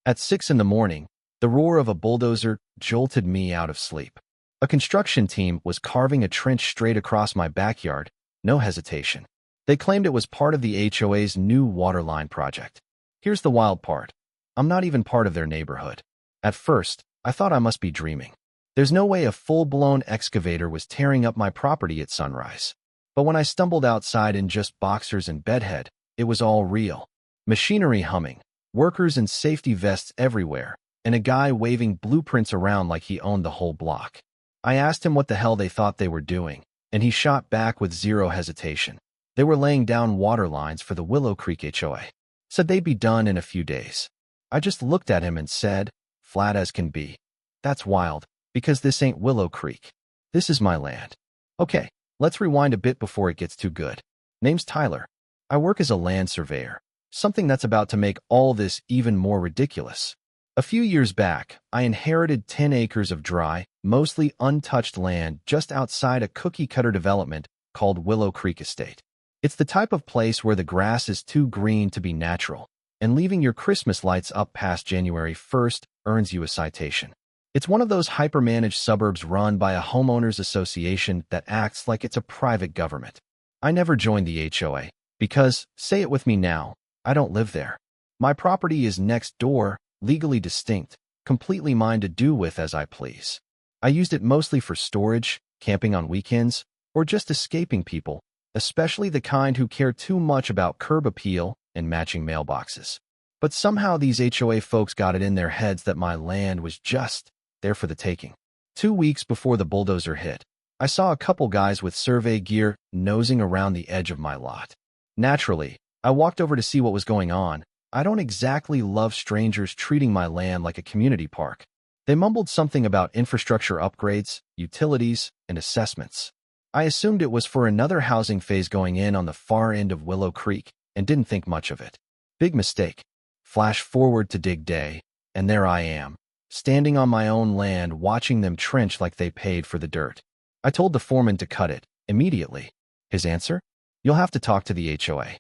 At 6 in the morning, the roar of a bulldozer jolted me out of sleep. A construction team was carving a trench straight across my backyard, no hesitation. They claimed it was part of the HOA's new water line project. Here's the wild part. I'm not even part of their neighborhood. At first, I thought I must be dreaming. There's no way a full-blown excavator was tearing up my property at sunrise. But when I stumbled outside in just boxers and bedhead, it was all real. Machinery humming, workers in safety vests everywhere, and a guy waving blueprints around like he owned the whole block. I asked him what the hell they thought they were doing, and he shot back with zero hesitation. They were laying down water lines for the Willow Creek HOA. Said they'd be done in a few days. I just looked at him and said, flat as can be, "That's wild, because this ain't Willow Creek. This is my land." Okay, let's rewind a bit before it gets too good. Name's Tyler. I work as a land surveyor, something that's about to make all this even more ridiculous. A few years back, I inherited 10 acres of dry, mostly untouched land just outside a cookie-cutter development called Willow Creek Estate. It's the type of place where the grass is too green to be natural, and leaving your Christmas lights up past January 1st earns you a citation. It's one of those hyper-managed suburbs run by a homeowners association that acts like it's a private government. I never joined the HOA because, say it with me now, I don't live there. My property is next door, legally distinct, completely mine to do with as I please. I used it mostly for storage, camping on weekends, or just escaping people, especially the kind who care too much about curb appeal and matching mailboxes. But somehow these HOA folks got it in their heads that my land was just there for the taking. 2 weeks before the bulldozer hit, I saw a couple guys with survey gear nosing around the edge of my lot. Naturally, I walked over to see what was going on. I don't exactly love strangers treating my land like a community park. They mumbled something about infrastructure upgrades, utilities, and assessments. I assumed it was for another housing phase going in on the far end of Willow Creek and didn't think much of it. Big mistake. Flash forward to dig day, and there I am, standing on my own land watching them trench like they paid for the dirt. I told the foreman to cut it, immediately. His answer? "You'll have to talk to the HOA.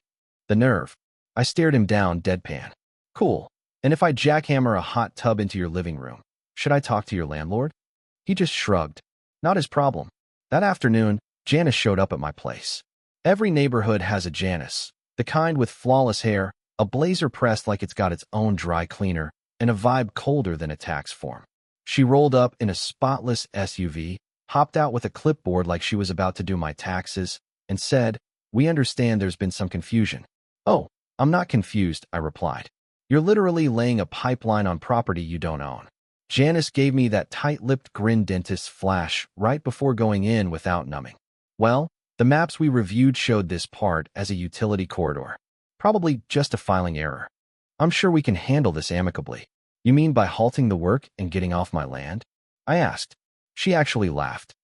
The nerve. I stared him down deadpan. Cool. And if I jackhammer a hot tub into your living room, should I talk to your landlord? He just shrugged. Not his problem. That afternoon, Janice showed up at my place. Every neighborhood has a Janice, the kind with flawless hair, a blazer pressed like it's got its own dry cleaner, and a vibe colder than a tax form. She rolled up in a spotless SUV, hopped out with a clipboard like she was about to do my taxes, and said, "We understand there's been some confusion." "Oh, I'm not confused," I replied. "You're literally laying a pipeline on property you don't own." Janice gave me that tight-lipped grin dentist's flash right before going in without numbing. Well, the maps we reviewed showed this part as a utility corridor. Probably just a filing error. "I'm sure we can handle this amicably." "You mean by halting the work and getting off my land?" I asked. She actually laughed.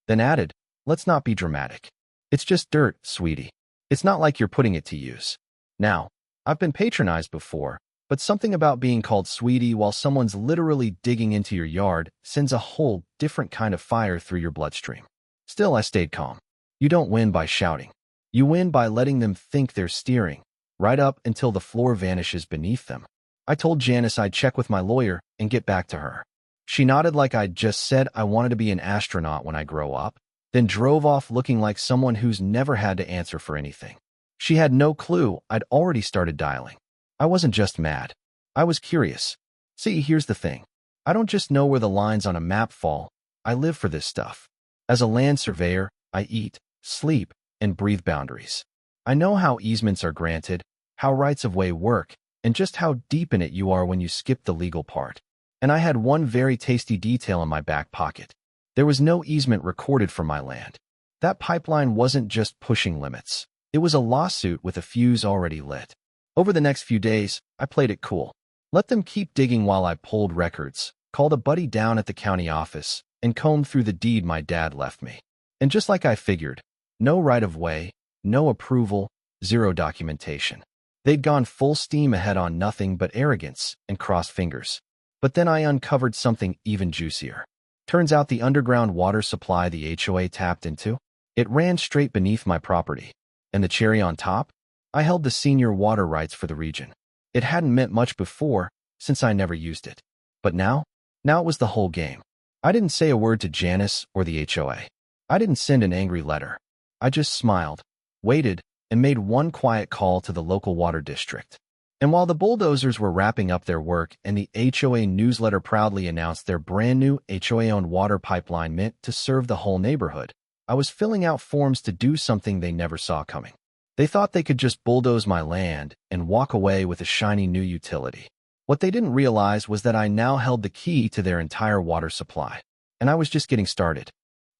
Then added, "Let's not be dramatic. It's just dirt, sweetie. It's not like you're putting it to use." Now, I've been patronized before, but something about being called sweetie while someone's literally digging into your yard sends a whole different kind of fire through your bloodstream. Still, I stayed calm. You don't win by shouting. You win by letting them think they're steering, right up until the floor vanishes beneath them. I told Janice I'd check with my lawyer and get back to her. She nodded like I'd just said I wanted to be an astronaut when I grow up, then drove off looking like someone who's never had to answer for anything. She had no clue I'd already started dialing. I wasn't just mad. I was curious. See, here's the thing. I don't just know where the lines on a map fall. I live for this stuff. As a land surveyor, I eat, sleep, and breathe boundaries. I know how easements are granted, how rights-of-way work, and just how deep in it you are when you skip the legal part. And I had one very tasty detail in my back pocket. There was no easement recorded for my land. That pipeline wasn't just pushing limits. It was a lawsuit with a fuse already lit. Over the next few days, I played it cool. Let them keep digging while I pulled records, called a buddy down at the county office, and combed through the deed my dad left me. And just like I figured, no right-of-way, no approval, zero documentation. They'd gone full steam ahead on nothing but arrogance and crossed fingers. But then I uncovered something even juicier. Turns out the underground water supply the HOA tapped into, it ran straight beneath my property. And the cherry on top? I held the senior water rights for the region. It hadn't meant much before, since I never used it. But now it was the whole game. I didn't say a word to Janice or the HOA. I didn't send an angry letter. I just smiled, waited, and made one quiet call to the local water district. And while the bulldozers were wrapping up their work and the HOA newsletter proudly announced their brand new HOA-owned water pipeline meant to serve the whole neighborhood, I was filling out forms to do something they never saw coming. They thought they could just bulldoze my land and walk away with a shiny new utility. What they didn't realize was that I now held the key to their entire water supply, and I was just getting started.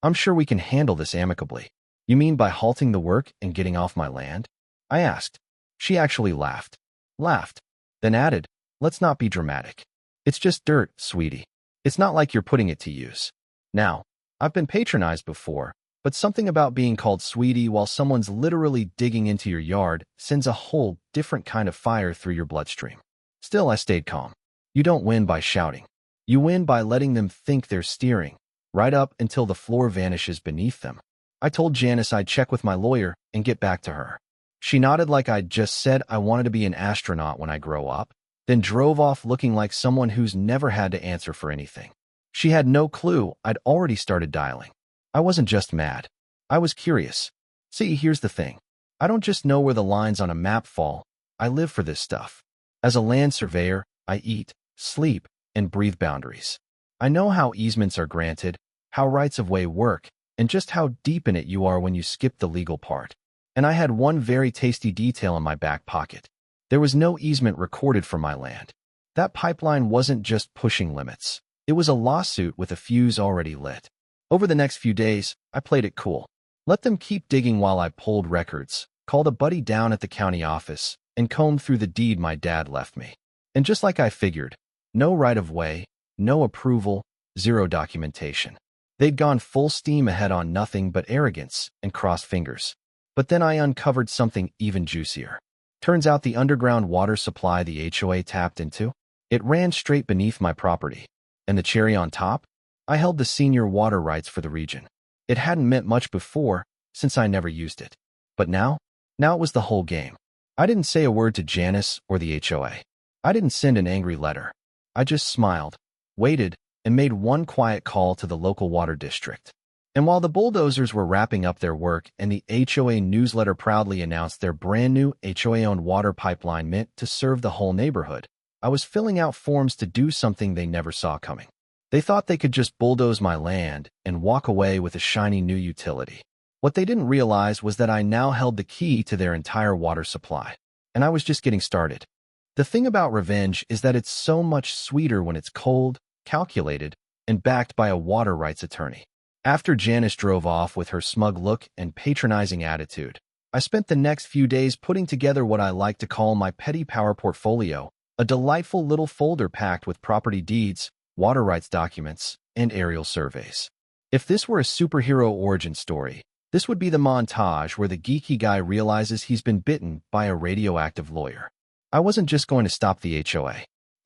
I'm sure we can handle this amicably. You mean by halting the work and getting off my land? I asked. She actually laughed, then added, let's not be dramatic. It's just dirt, sweetie. It's not like you're putting it to use. Now, I've been patronized before, but something about being called sweetie while someone's literally digging into your yard sends a whole different kind of fire through your bloodstream. Still, I stayed calm. You don't win by shouting. You win by letting them think they're steering, right up until the floor vanishes beneath them. I told Janice I'd check with my lawyer and get back to her. She nodded like I'd just said I wanted to be an astronaut when I grow up, then drove off looking like someone who's never had to answer for anything. She had no clue I'd already started dialing. I wasn't just mad. I was curious. See, here's the thing. I don't just know where the lines on a map fall. I live for this stuff. As a land surveyor, I eat, sleep, and breathe boundaries. I know how easements are granted, how rights of way work, and just how deep in it you are when you skip the legal part. And I had one very tasty detail in my back pocket. There was no easement recorded for my land. That pipeline wasn't just pushing limits. It was a lawsuit with a fuse already lit. Over the next few days, I played it cool. Let them keep digging while I pulled records, called a buddy down at the county office, and combed through the deed my dad left me. And just like I figured, no right-of-way, no approval, zero documentation. They'd gone full steam ahead on nothing but arrogance and crossed fingers. But then I uncovered something even juicier. Turns out the underground water supply the HOA tapped into, it ran straight beneath my property. And the cherry on top? I held the senior water rights for the region. It hadn't meant much before, since I never used it. But now it was the whole game. I didn't say a word to Janice or the HOA. I didn't send an angry letter. I just smiled, waited, and made one quiet call to the local water district. And while the bulldozers were wrapping up their work and the HOA newsletter proudly announced their brand new HOA-owned water pipeline meant to serve the whole neighborhood, I was filling out forms to do something they never saw coming. They thought they could just bulldoze my land and walk away with a shiny new utility. What they didn't realize was that I now held the key to their entire water supply, and I was just getting started. The thing about revenge is that it's so much sweeter when it's cold, calculated, and backed by a water rights attorney. After Janice drove off with her smug look and patronizing attitude, I spent the next few days putting together what I like to call my petty power portfolio, a delightful little folder packed with property deeds, water rights documents, and aerial surveys. If this were a superhero origin story, this would be the montage where the geeky guy realizes he's been bitten by a radioactive lawyer. I wasn't just going to stop the HOA.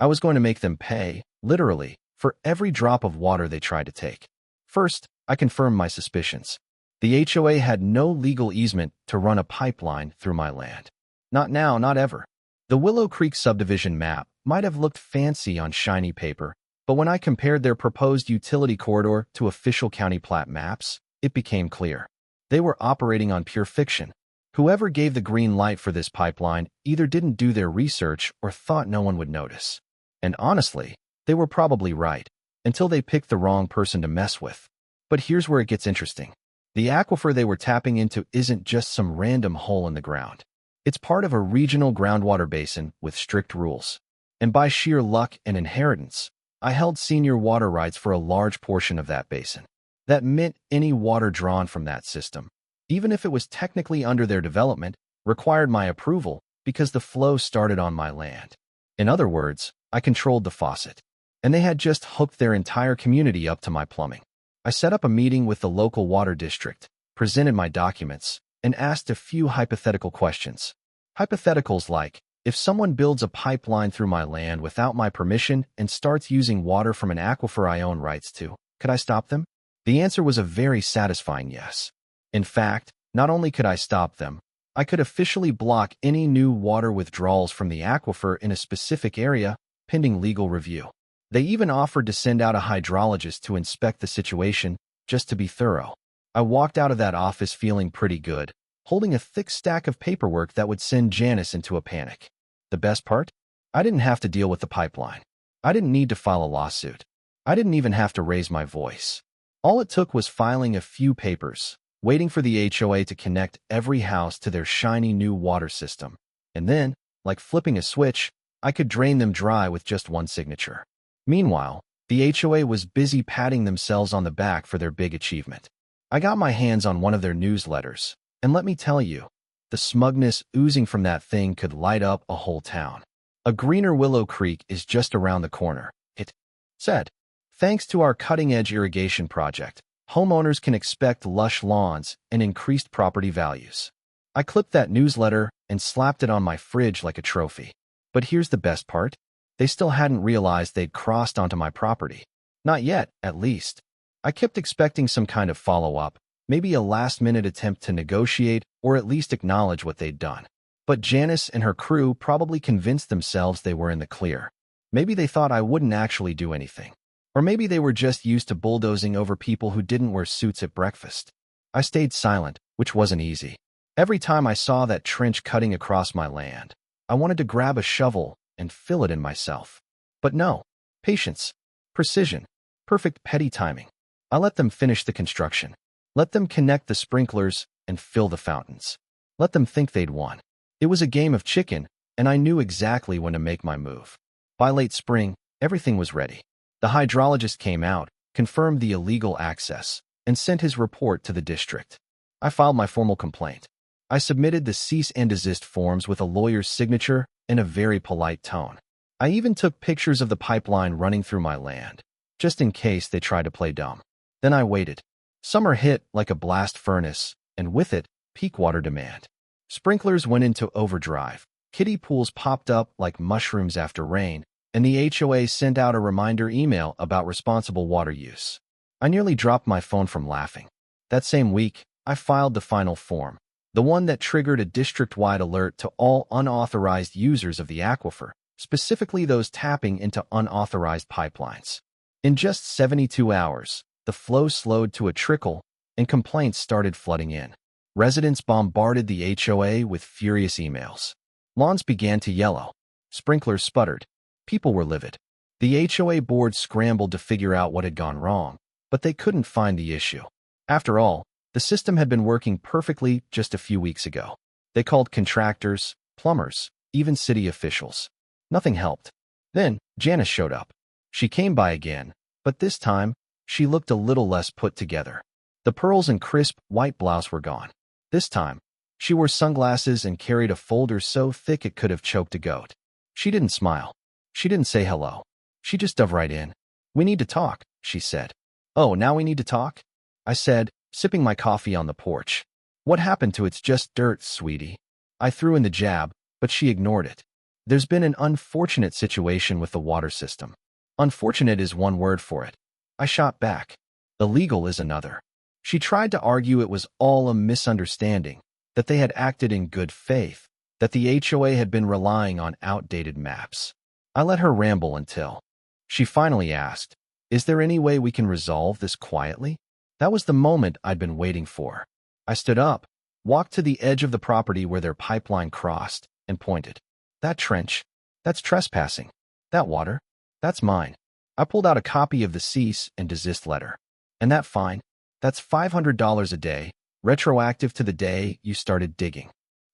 I was going to make them pay, literally, for every drop of water they tried to take. First, I confirmed my suspicions. The HOA had no legal easement to run a pipeline through my land. Not now, not ever. The Willow Creek subdivision map might have looked fancy on shiny paper, but when I compared their proposed utility corridor to official county plat maps, it became clear. They were operating on pure fiction. Whoever gave the green light for this pipeline either didn't do their research or thought no one would notice. And honestly, they were probably right, until they picked the wrong person to mess with. But here's where it gets interesting. The aquifer they were tapping into isn't just some random hole in the ground. It's part of a regional groundwater basin with strict rules. And by sheer luck and inheritance, I held senior water rights for a large portion of that basin. That meant any water drawn from that system, even if it was technically under their development, required my approval because the flow started on my land. In other words, I controlled the faucet, and they had just hooked their entire community up to my plumbing. I set up a meeting with the local water district, presented my documents, and asked a few hypothetical questions. Hypotheticals like, if someone builds a pipeline through my land without my permission and starts using water from an aquifer I own rights to, could I stop them? The answer was a very satisfying yes. In fact, not only could I stop them, I could officially block any new water withdrawals from the aquifer in a specific area pending legal review. They even offered to send out a hydrologist to inspect the situation, just to be thorough. I walked out of that office feeling pretty good, holding a thick stack of paperwork that would send Janice into a panic. The best part? I didn't have to deal with the pipeline. I didn't need to file a lawsuit. I didn't even have to raise my voice. All it took was filing a few papers, waiting for the HOA to connect every house to their shiny new water system. And then, like flipping a switch, I could drain them dry with just one signature. Meanwhile, the HOA was busy patting themselves on the back for their big achievement. I got my hands on one of their newsletters, and let me tell you, the smugness oozing from that thing could light up a whole town. A greener Willow Creek is just around the corner, it said. Thanks to our cutting-edge irrigation project, homeowners can expect lush lawns and increased property values. I clipped that newsletter and slapped it on my fridge like a trophy. But here's the best part. They still hadn't realized they'd crossed onto my property. Not yet, at least. I kept expecting some kind of follow-up, maybe a last-minute attempt to negotiate or at least acknowledge what they'd done. But Janice and her crew probably convinced themselves they were in the clear. Maybe they thought I wouldn't actually do anything. Or maybe they were just used to bulldozing over people who didn't wear suits at breakfast. I stayed silent, which wasn't easy. Every time I saw that trench cutting across my land, I wanted to grab a shovel and fill it in myself. But no. Patience. Precision. Perfect petty timing. I let them finish the construction. Let them connect the sprinklers and fill the fountains. Let them think they'd won. It was a game of chicken, and I knew exactly when to make my move. By late spring, everything was ready. The hydrologist came out, confirmed the illegal access, and sent his report to the district. I filed my formal complaint. I submitted the cease and desist forms with a lawyer's signature in a very polite tone. I even took pictures of the pipeline running through my land, just in case they tried to play dumb. Then I waited. Summer hit like a blast furnace, and with it, peak water demand. Sprinklers went into overdrive, kiddie pools popped up like mushrooms after rain, and the HOA sent out a reminder email about responsible water use. I nearly dropped my phone from laughing. That same week, I filed the final form, the one that triggered a district-wide alert to all unauthorized users of the aquifer, specifically those tapping into unauthorized pipelines. In just 72 hours, the flow slowed to a trickle, and complaints started flooding in. Residents bombarded the HOA with furious emails. Lawns began to yellow. Sprinklers sputtered. People were livid. The HOA board scrambled to figure out what had gone wrong, but they couldn't find the issue. After all, the system had been working perfectly just a few weeks ago. They called contractors, plumbers, even city officials. Nothing helped. Then, Janice showed up. She came by again, but this time, she looked a little less put together. The pearls and crisp white blouse were gone. This time, she wore sunglasses and carried a folder so thick it could have choked a goat. She didn't smile. She didn't say hello. She just dove right in. "We need to talk," she said. "Oh, now we need to talk?" I said, sipping my coffee on the porch. "What happened to It's Just Dirt, sweetie?" I threw in the jab, but she ignored it. "There's been an unfortunate situation with the water system." Unfortunate is one word for it. I shot back. Illegal is another. She tried to argue it was all a misunderstanding, that they had acted in good faith, that the HOA had been relying on outdated maps. I let her ramble until she finally asked, "Is there any way we can resolve this quietly?" That was the moment I'd been waiting for. I stood up, walked to the edge of the property where their pipeline crossed, and pointed. "That trench, that's trespassing. That water, that's mine." I pulled out a copy of the cease and desist letter. "And that fine, that's $500 a day, retroactive to the day you started digging."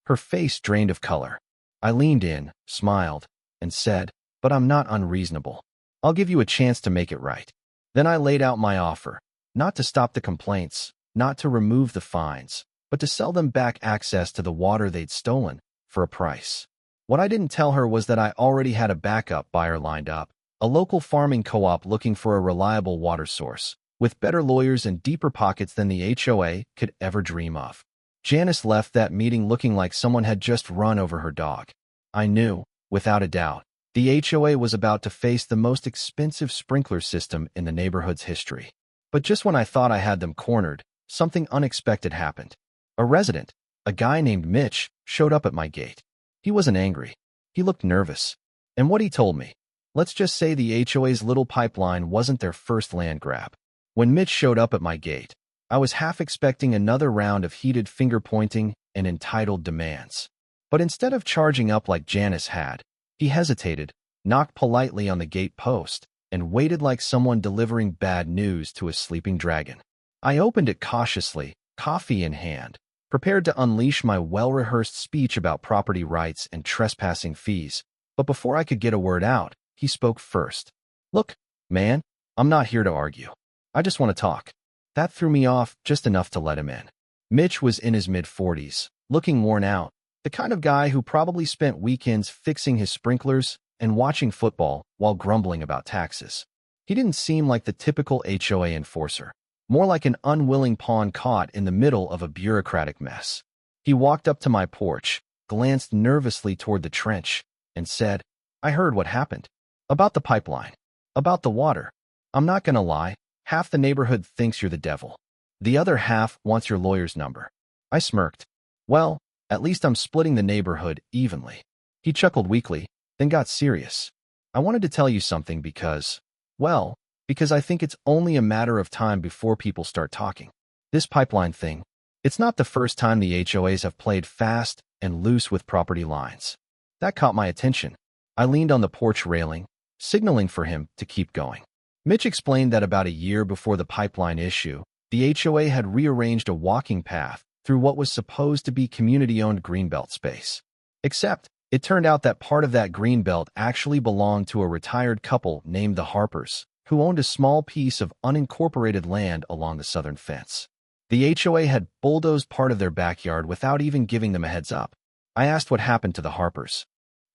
Her face drained of color. I leaned in, smiled, and said, "But I'm not unreasonable. I'll give you a chance to make it right." Then I laid out my offer, not to stop the complaints, not to remove the fines, but to sell them back access to the water they'd stolen for a price. What I didn't tell her was that I already had a backup buyer lined up, a local farming co-op looking for a reliable water source, with better lawyers and deeper pockets than the HOA could ever dream of. Janice left that meeting looking like someone had just run over her dog. I knew, without a doubt, the HOA was about to face the most expensive sprinkler system in the neighborhood's history. But just when I thought I had them cornered, something unexpected happened. A resident, a guy named Mitch, showed up at my gate. He wasn't angry. He looked nervous. And what he told me, Let's just say the HOA's little pipeline wasn't their first land grab. When Mitch showed up at my gate, I was half expecting another round of heated finger-pointing and entitled demands. But instead of charging up like Janice had, he hesitated, knocked politely on the gate post, and waited like someone delivering bad news to a sleeping dragon. I opened it cautiously, coffee in hand, prepared to unleash my well-rehearsed speech about property rights and trespassing fees. But before I could get a word out, he spoke first. "Look, man, I'm not here to argue. I just want to talk." That threw me off just enough to let him in. Mitch was in his mid-40s, looking worn out, the kind of guy who probably spent weekends fixing his sprinklers and watching football while grumbling about taxes. He didn't seem like the typical HOA enforcer, more like an unwilling pawn caught in the middle of a bureaucratic mess. He walked up to my porch, glanced nervously toward the trench, and said, "I heard what happened. About the pipeline. About the water. I'm not gonna lie, half the neighborhood thinks you're the devil. The other half wants your lawyer's number." I smirked. "Well, at least I'm splitting the neighborhood evenly." He chuckled weakly, then got serious. "I wanted to tell you something because I think it's only a matter of time before people start talking. This pipeline thing, it's not the first time the HOAs have played fast and loose with property lines." That caught my attention. I leaned on the porch railing, signaling for him to keep going. Mitch explained that about a year before the pipeline issue, the HOA had rearranged a walking path through what was supposed to be community-owned greenbelt space. Except, it turned out that part of that greenbelt actually belonged to a retired couple named the Harpers, who owned a small piece of unincorporated land along the southern fence. The HOA had bulldozed part of their backyard without even giving them a heads up. I asked what happened to the Harpers.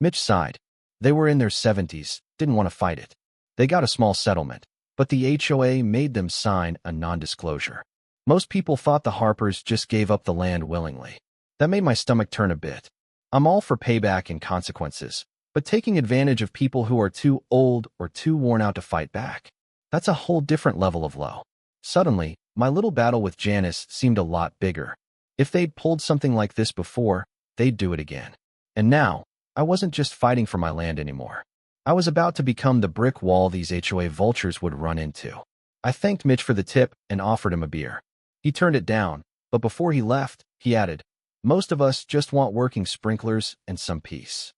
Mitch sighed. They were in their 70s, didn't want to fight it. They got a small settlement, but the HOA made them sign a non-disclosure. Most people thought the Harpers just gave up the land willingly. That made my stomach turn a bit. I'm all for payback and consequences, but taking advantage of people who are too old or too worn out to fight back, that's a whole different level of low. Suddenly, my little battle with Janice seemed a lot bigger. If they'd pulled something like this before, they'd do it again. And now, I wasn't just fighting for my land anymore. I was about to become the brick wall these HOA vultures would run into. I thanked Mitch for the tip and offered him a beer. He turned it down, but before he left, he added, "Most of us just want working sprinklers and some peace.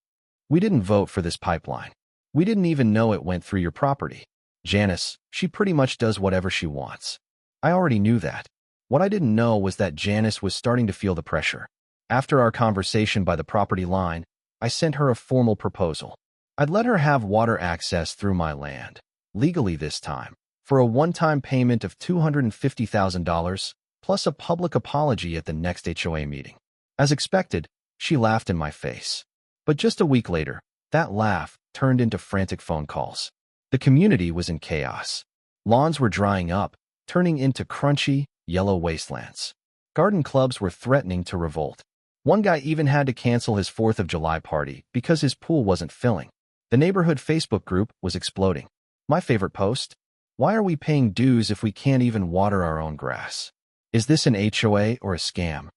We didn't vote for this pipeline. We didn't even know it went through your property. Janice, she pretty much does whatever she wants." I already knew that. What I didn't know was that Janice was starting to feel the pressure. After our conversation by the property line, I sent her a formal proposal. I'd let her have water access through my land, legally this time, for a one-time payment of $250,000, plus a public apology at the next HOA meeting. As expected, she laughed in my face. But just a week later, that laugh turned into frantic phone calls. The community was in chaos. Lawns were drying up, turning into crunchy, yellow wastelands. Garden clubs were threatening to revolt. One guy even had to cancel his 4th of July party because his pool wasn't filling. The neighborhood Facebook group was exploding. My favorite post: "Why are we paying dues if we can't even water our own grass? Is this an HOA or a scam?"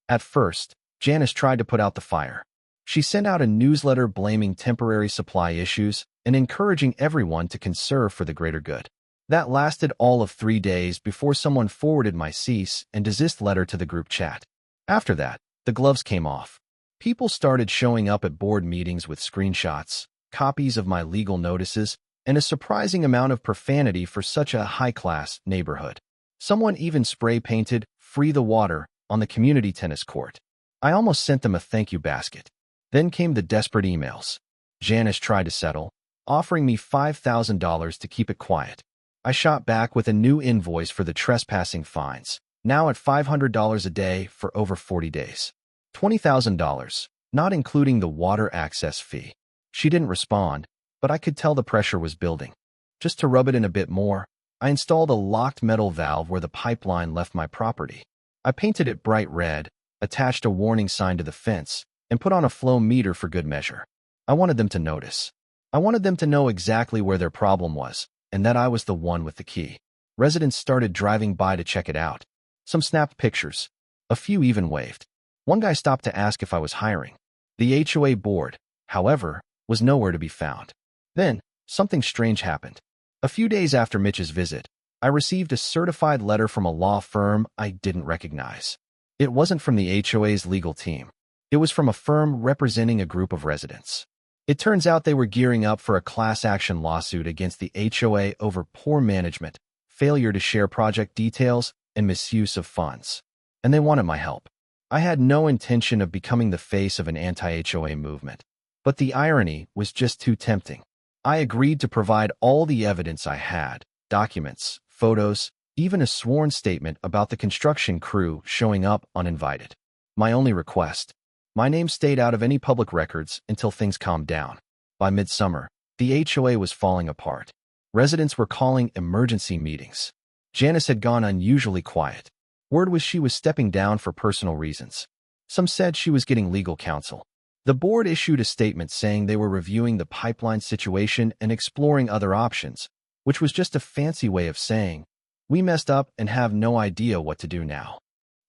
At first, Janice tried to put out the fire. She sent out a newsletter blaming temporary supply issues and encouraging everyone to conserve for the greater good. That lasted all of 3 days before someone forwarded my cease and desist letter to the group chat. After that, the gloves came off. People started showing up at board meetings with screenshots, copies of my legal notices, and a surprising amount of profanity for such a high-class neighborhood. Someone even spray-painted "Free the Water" on the community tennis court. I almost sent them a thank you basket. Then came the desperate emails. Janice tried to settle, offering me $5,000 to keep it quiet. I shot back with a new invoice for the trespassing fines, now at $500 a day for over 40 days. $20,000, not including the water access fee. She didn't respond, but I could tell the pressure was building. Just to rub it in a bit more, I installed a locked metal valve where the pipeline left my property. I painted it bright red, attached a warning sign to the fence, and put on a flow meter for good measure. I wanted them to notice. I wanted them to know exactly where their problem was, and that I was the one with the key. Residents started driving by to check it out. Some snapped pictures. A few even waved. One guy stopped to ask if I was hiring. The HOA board, however, was nowhere to be found. Then, something strange happened. A few days after Mitch's visit, I received a certified letter from a law firm I didn't recognize. It wasn't from the HOA's legal team. It was from a firm representing a group of residents. It turns out they were gearing up for a class action lawsuit against the HOA over poor management, failure to share project details, and misuse of funds. And they wanted my help. I had no intention of becoming the face of an anti-HOA movement. But the irony was just too tempting. I agreed to provide all the evidence I had, documents, photos, even a sworn statement about the construction crew showing up uninvited. My only request: my name stayed out of any public records until things calmed down. By midsummer, the HOA was falling apart. Residents were calling emergency meetings. Janice had gone unusually quiet. Word was she was stepping down for personal reasons. Some said she was getting legal counsel. The board issued a statement saying they were reviewing the pipeline situation and exploring other options, which was just a fancy way of saying, "We messed up and have no idea what to do now."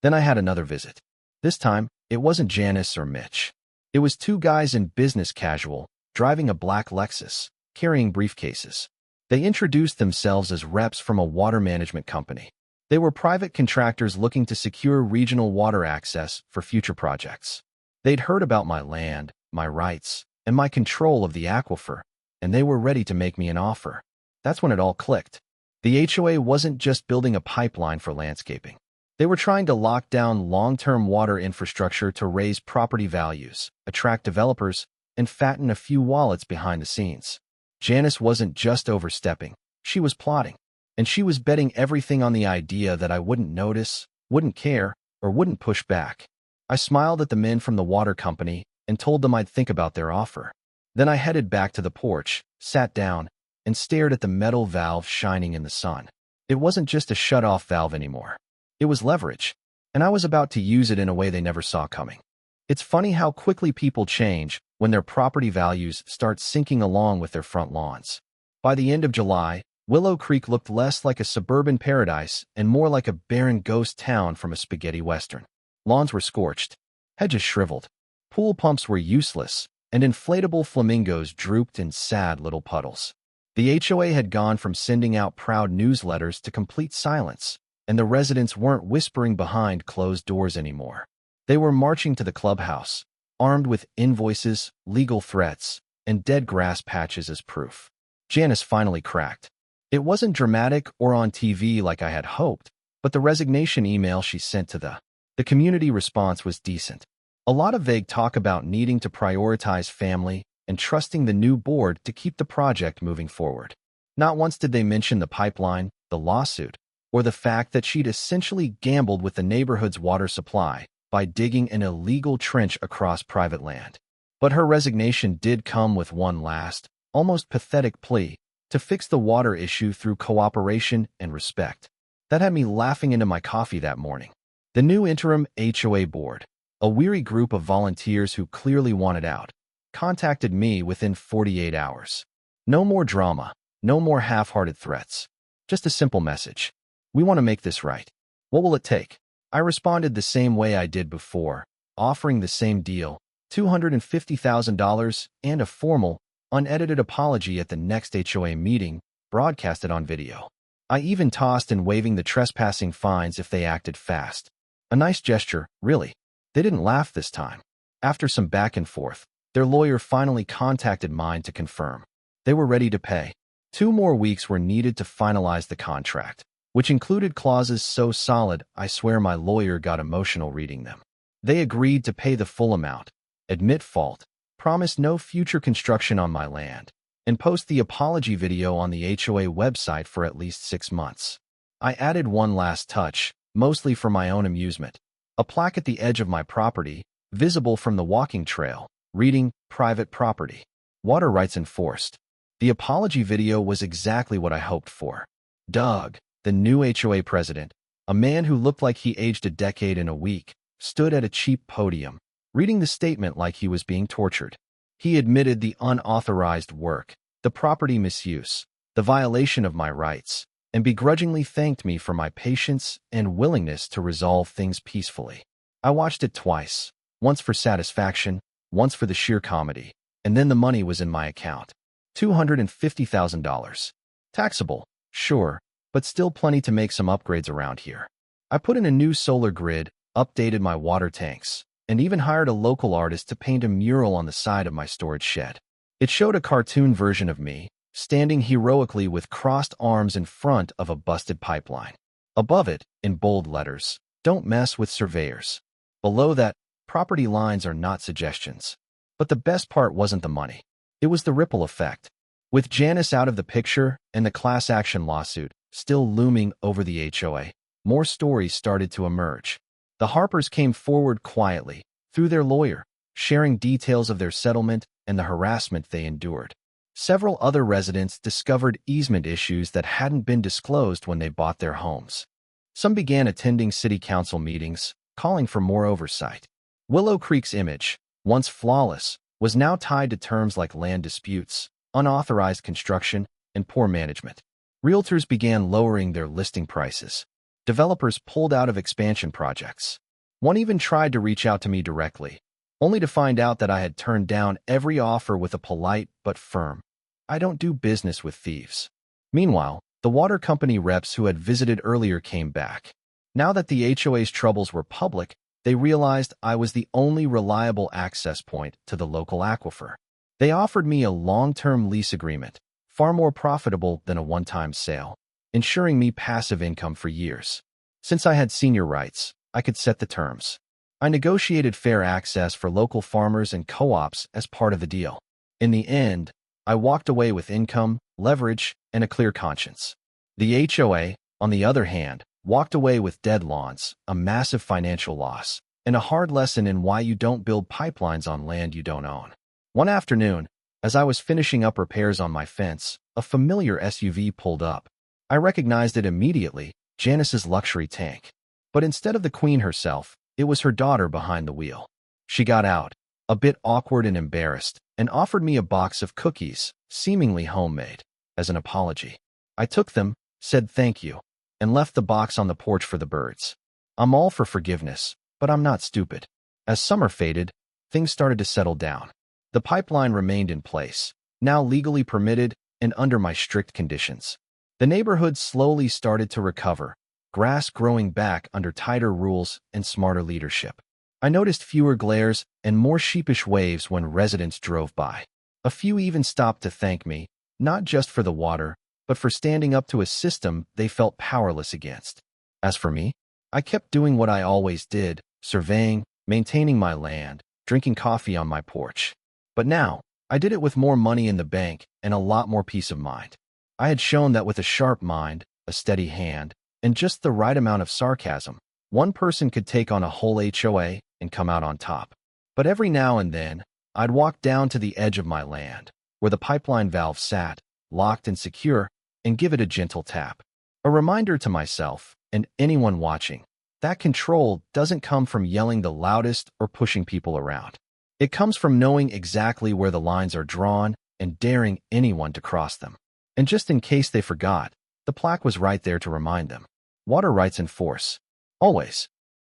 Then I had another visit. This time, it wasn't Janice or Mitch. It was two guys in business casual, driving a black Lexus, carrying briefcases. They introduced themselves as reps from a water management company. They were private contractors looking to secure regional water access for future projects. They'd heard about my land, my rights, and my control of the aquifer, and they were ready to make me an offer. That's when it all clicked. The HOA wasn't just building a pipeline for landscaping. They were trying to lock down long-term water infrastructure to raise property values, attract developers, and fatten a few wallets behind the scenes. Janice wasn't just overstepping, she was plotting. And she was betting everything on the idea that I wouldn't notice, wouldn't care, or wouldn't push back. I smiled at the men from the water company and told them I'd think about their offer. Then I headed back to the porch, sat down, and stared at the metal valve shining in the sun. It wasn't just a shut-off valve anymore. It was leverage, and I was about to use it in a way they never saw coming. It's funny how quickly people change when their property values start sinking along with their front lawns. By the end of July, Willow Creek looked less like a suburban paradise and more like a barren ghost town from a spaghetti western. Lawns were scorched, hedges shriveled, pool pumps were useless, and inflatable flamingos drooped in sad little puddles. The HOA had gone from sending out proud newsletters to complete silence, and the residents weren't whispering behind closed doors anymore. They were marching to the clubhouse, armed with invoices, legal threats, and dead grass patches as proof. Janice finally cracked. It wasn't dramatic or on TV like I had hoped, but the resignation email she sent to the community response was decent. A lot of vague talk about needing to prioritize family and trusting the new board to keep the project moving forward. Not once did they mention the pipeline, the lawsuit, or the fact that she'd essentially gambled with the neighborhood's water supply by digging an illegal trench across private land. But her resignation did come with one last, almost pathetic plea to fix the water issue through cooperation and respect. That had me laughing into my coffee that morning. The new interim HOA board, a weary group of volunteers who clearly wanted out, contacted me within 48 hours. No more drama, no more half-hearted threats. Just a simple message. We want to make this right. What will it take? I responded the same way I did before, offering the same deal, $250,000 and a formal, unedited apology at the next HOA meeting, broadcasted on video. I even tossed in waiving the trespassing fines if they acted fast. A nice gesture, really. They didn't laugh this time. After some back and forth, their lawyer finally contacted mine to confirm. They were ready to pay. 2 more weeks were needed to finalize the contract, which included clauses so solid I swear my lawyer got emotional reading them. They agreed to pay the full amount, admit fault, promise no future construction on my land, and post the apology video on the HOA website for at least 6 months. I added one last touch, mostly for my own amusement. A plaque at the edge of my property, visible from the walking trail, reading, "Private property. Water rights enforced." The apology video was exactly what I hoped for. Doug, the new HOA president, a man who looked like he aged a decade in a week, stood at a cheap podium, reading the statement like he was being tortured. He admitted the unauthorized work, the property misuse, the violation of my rights, and begrudgingly thanked me for my patience and willingness to resolve things peacefully. I watched it twice, once for satisfaction, once for the sheer comedy, and then the money was in my account. $250,000. Taxable, sure, but still plenty to make some upgrades around here. I put in a new solar grid, updated my water tanks, and even hired a local artist to paint a mural on the side of my storage shed. It showed a cartoon version of me, standing heroically with crossed arms in front of a busted pipeline. Above it, in bold letters, "Don't mess with surveyors." Below that, "Property lines are not suggestions." But the best part wasn't the money. It was the ripple effect. With Janice out of the picture and the class action lawsuit still looming over the HOA, more stories started to emerge. The Harpers came forward quietly, through their lawyer, sharing details of their settlement and the harassment they endured. Several other residents discovered easement issues that hadn't been disclosed when they bought their homes. Some began attending city council meetings, calling for more oversight. Willow Creek's image, once flawless, was now tied to terms like land disputes, unauthorized construction, and poor management. Realtors began lowering their listing prices. Developers pulled out of expansion projects. One even tried to reach out to me directly, only to find out that I had turned down every offer with a polite but firm, "I don't do business with thieves." Meanwhile, the water company reps who had visited earlier came back. Now that the HOA's troubles were public, they realized I was the only reliable access point to the local aquifer. They offered me a long-term lease agreement, far more profitable than a one-time sale, ensuring me passive income for years. Since I had senior rights, I could set the terms. I negotiated fair access for local farmers and co-ops as part of the deal. In the end, I walked away with income, leverage, and a clear conscience. The HOA, on the other hand, walked away with dead lawns, a massive financial loss, and a hard lesson in why you don't build pipelines on land you don't own. One afternoon, as I was finishing up repairs on my fence, a familiar SUV pulled up. I recognized it immediately, Janice's luxury tank. But instead of the queen herself, it was her daughter behind the wheel. She got out, a bit awkward and embarrassed, and offered me a box of cookies, seemingly homemade, as an apology. I took them, said thank you, and left the box on the porch for the birds. I'm all for forgiveness, but I'm not stupid. As summer faded, things started to settle down. The pipeline remained in place, now legally permitted and under my strict conditions. The neighborhood slowly started to recover, grass growing back under tighter rules and smarter leadership. I noticed fewer glares and more sheepish waves when residents drove by. A few even stopped to thank me, not just for the water, but for standing up to a system they felt powerless against. As for me, I kept doing what I always did, surveying, maintaining my land, drinking coffee on my porch. But now, I did it with more money in the bank and a lot more peace of mind. I had shown that with a sharp mind, a steady hand, and just the right amount of sarcasm, one person could take on a whole HOA and come out on top. But every now and then, I'd walk down to the edge of my land, where the pipeline valve sat, locked and secure, and give it a gentle tap. A reminder to myself, and anyone watching, that control doesn't come from yelling the loudest or pushing people around. It comes from knowing exactly where the lines are drawn and daring anyone to cross them. And just in case they forgot, the plaque was right there to remind them. Water rights in force. Always.